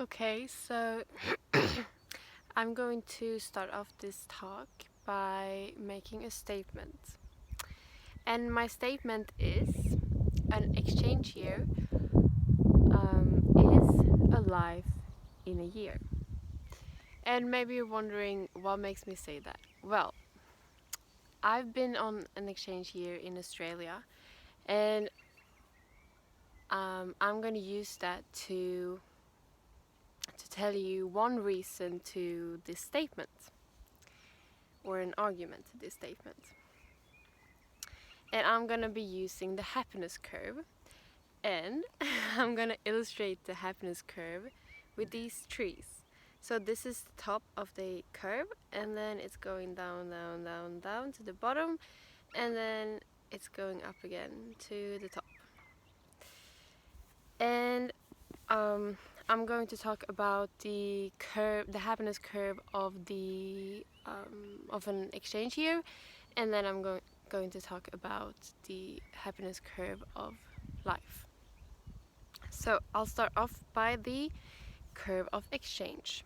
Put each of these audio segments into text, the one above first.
Okay, so I'm going to start off this talk by making a statement. And my statement is an exchange year is a life in a year. And maybe you're wondering what makes me say that. Well, I've been on an exchange year in Australia, and I'm going to use that to tell you one reason to this statement, or an argument to this statement. And I'm gonna be using the happiness curve, and I'm gonna illustrate the happiness curve with these trees. So this is the top of the curve, and then it's going down, down, down, down to the bottom, and then it's going up again to the top. And I'm going to talk about the curve, the happiness curve of the of an exchange year, and then I'm going to talk about the happiness curve of life. So I'll start off by the curve of exchange.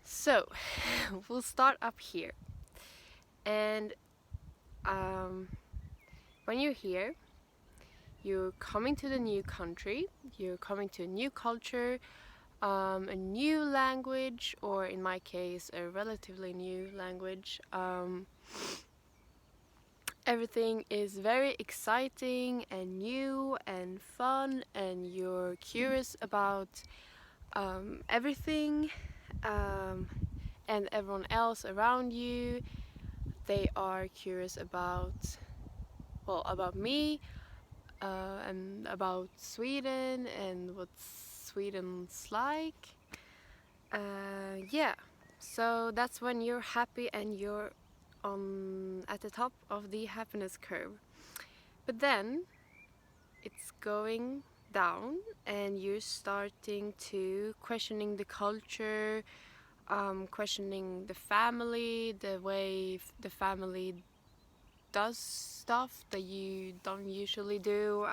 So we'll start up here, and when you're here, you're coming to the new country, you're coming to a new culture, a new language, or in my case, a relatively new language. Everything is very exciting and new and fun, and you're curious about everything, and everyone else around you. They are curious about me, and about Sweden and what Sweden's like. Yeah, so that's when you're happy and you're on at the top of the happiness curve. But then it's going down, and you're starting to questioning the culture, questioning the family, the way the family does stuff that you don't usually do,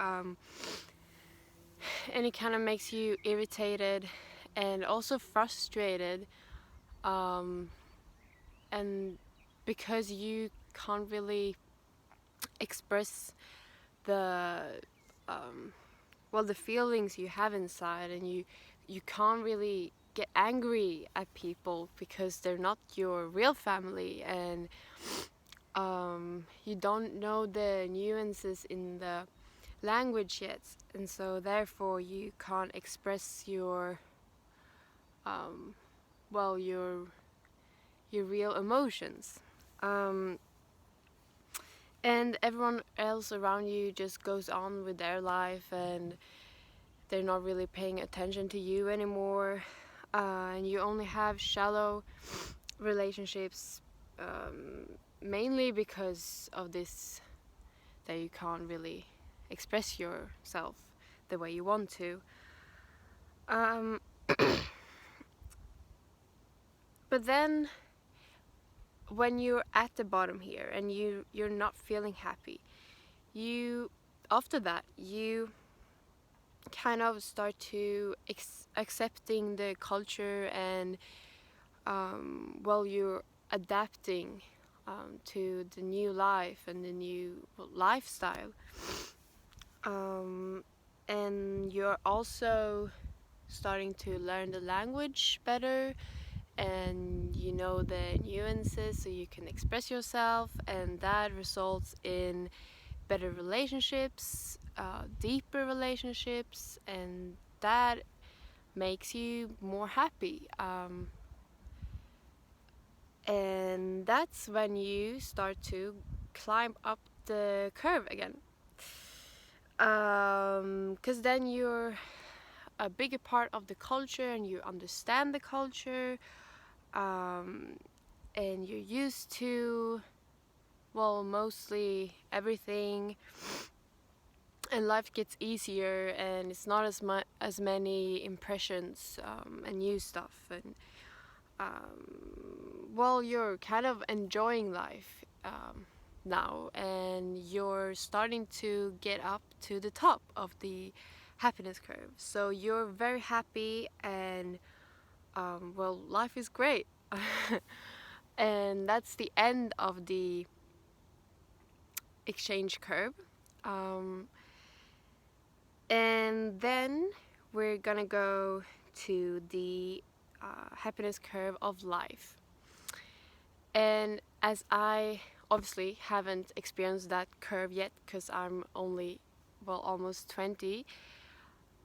and it kind of makes you irritated and also frustrated, and because you can't really express the the feelings you have inside, and you can't really get angry at people because they're not your real family, and you don't know the nuances in the language yet, and so therefore you can't express um, well your your real emotions. Um, and everyone else around you just goes on with their life, and they're not really paying attention to you anymore, and you only have shallow relationships, mainly because of this, that you can't really express yourself the way you want to. Um, but then when you're at the bottom here and you're not feeling happy, you after that you kind of start to accepting the culture, and you're adapting to the new life and the new lifestyle, and you're also starting to learn the language better, and you know the nuances so you can express yourself, and that results in better relationships, deeper relationships, and that makes you more happy. And that's when you start to climb up the curve again. Because then you're a bigger part of the culture, and you understand the culture, um, and you're used to, mostly everything, and life gets easier, and it's not as many impressions, and new stuff, and you're kind of enjoying life now, and you're starting to get up to the top of the happiness curve. So you're very happy and well, life is great. And that's the end of the exchange curve. Um, and then we're gonna go to the happiness curve of life. And as I obviously haven't experienced that curve yet because I'm only, well, almost 20,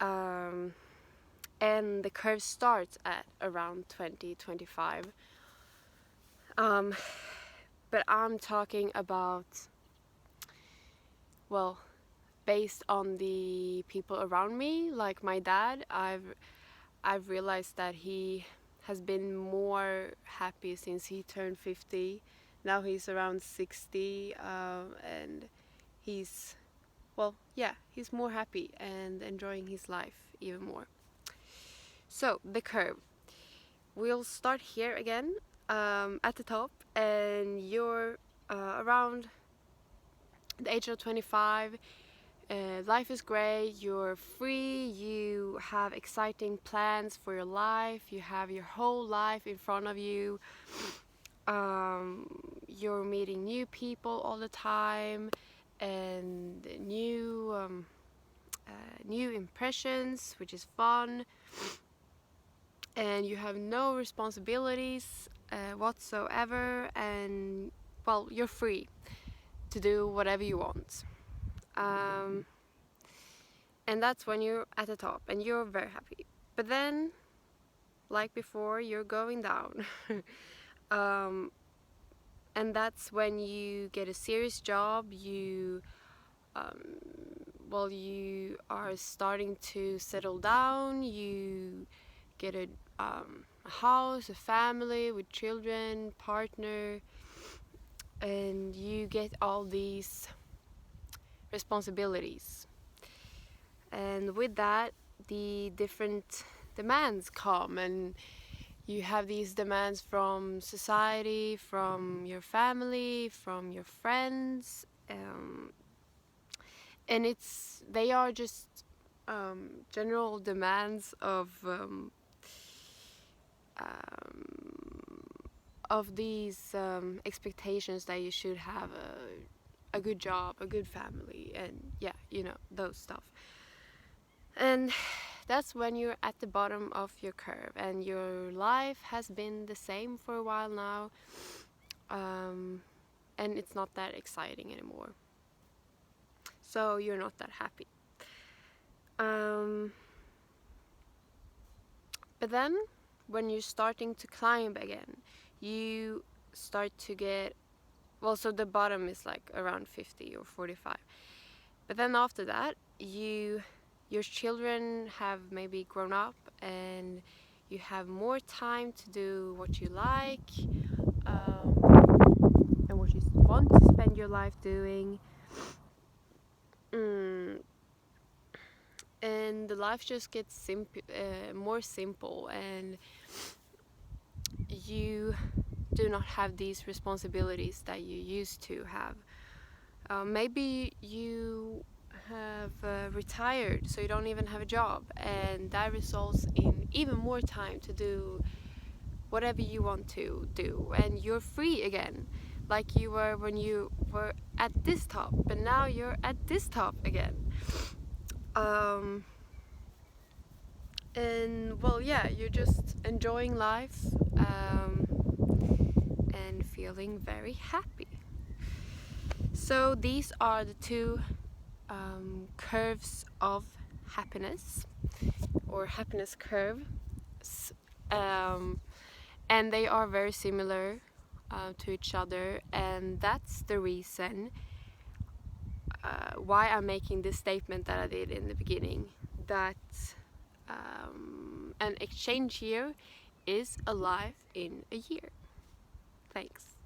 and the curve starts at around 20, 25. But I'm talking about, well, based on the people around me, like my dad. I've realized that he has been more happy since he turned 50. Now he's around 60, and he's, well, yeah, he's more happy and enjoying his life even more. So, the curve. We'll start here again at the top, and you're around the age of 25. Life is great, you're free, you have exciting plans for your life, you have your whole life in front of you. You're meeting new people all the time and new impressions, which is fun, and you have no responsibilities whatsoever, and well, you're free to do whatever you want. And that's when you're at the top and you're very happy. But then, like before, you're going down. And that's when you get a serious job, you are starting to settle down, you get a house, a family with children, partner, and you get all these responsibilities. And with that, the different demands come, and you have these demands from society, from your family, from your friends, and they are just general demands of these expectations that you should have a good job, a good family, and yeah, those stuff. And that's when you're at the bottom of your curve and your life has been the same for a while now, and it's not that exciting anymore. So you're not that happy. But then when you're starting to climb again, you start to get, well, so the bottom is like around 50 or 45. But then after that, your children have maybe grown up and you have more time to do what you like, and what you want to spend your life doing. And the life just gets more simple, and you do not have these responsibilities that you used to have. Maybe you have retired, so you don't even have a job, and that results in even more time to do whatever you want to do, and you're free again, like you were when you were at this top, but now you're at this top again. And well, yeah, you're just enjoying life, and feeling very happy. So these are the two curves of happiness, or happiness curves, and they are very similar to each other, and that's the reason why I'm making this statement that I did in the beginning, that an exchange year is a life in a year. Thanks.